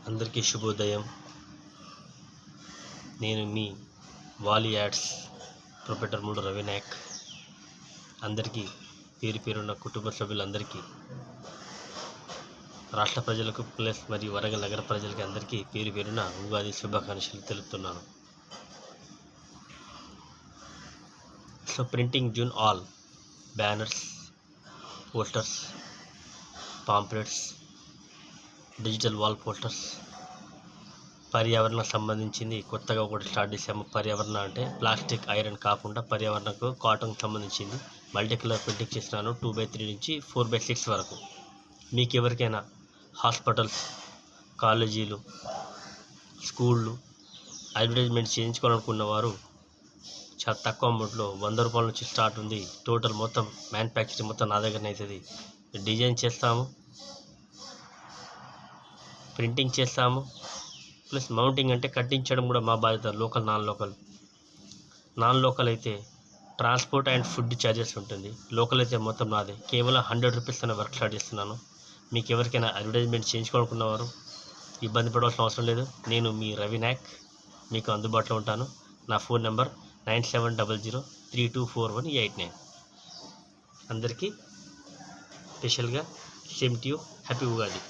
అందరికీ శుభోదయం. నేను మీ వాలి యాడ్స్ ప్రొపరేటర్ మూడు రవినాయక్. అందరికీ పేరు పేరున్న కుటుంబ సభ్యులందరికీ, రాష్ట్ర ప్రజలకు ప్లస్ మరియు వరంగల్ నగర ప్రజలకి అందరికీ పేరు పేరున ఉగాది శుభాకాంక్షలు తెలుపుతున్నాను. So printing zone all banners, posters, pamphlets, digital wall posters. పర్యావరణకు సంబంధించింది కొత్తగా ఒకటి స్టార్ట్ చేసాము. పర్యావరణ అంటే ప్లాస్టిక్, ఐరన్ కాకుండా పర్యావరణకు కాటన్కి సంబంధించింది మల్టీ కలర్ ప్రింటింగ్ చేస్తున్నాను. 2x3 నుంచి 4x6 వరకు. మీకు ఎవరికైనా హాస్పిటల్స్, కాలేజీలు, స్కూళ్ళు అడ్వర్టైజ్మెంట్ చేయించుకోవాలనుకున్న వారు చాలా తక్కువ అమౌంట్లో 100 రూపాయల నుంచి స్టార్ట్ ఉంది. టోటల్ మొత్తం మ్యానుఫ్యాక్చరింగ్ మొత్తం నా దగ్గరనే అవుతుంది. డిజైన్ చేస్తాము, ప్రింటింగ్ చేస్తాము, ప్లస్ మౌంటింగ్ అంటే కట్టించడం కూడా మా బాధ్యత. లోకల్, నాన్ లోకల్ అయితే ట్రాన్స్పోర్ట్ అండ్ ఫుడ్ ఛార్జెస్ ఉంటుంది. లోకల్ అయితే మొత్తం నాదే. కేవలం 100 రూపీస్ అనే వర్క్ స్టార్ట్ చేస్తున్నాను. మీకు ఎవరికైనా అడ్వర్టైజ్మెంట్ చేయించుకోవాలనుకున్నవారు ఇబ్బంది పడవలసిన అవసరం లేదు. నేను మీ రవినాయక్, మీకు అందుబాటులో ఉంటాను. నా ఫోన్ నెంబర్ 9700324189. అందరికీ స్పెషల్గా same to you, happy Ugadi.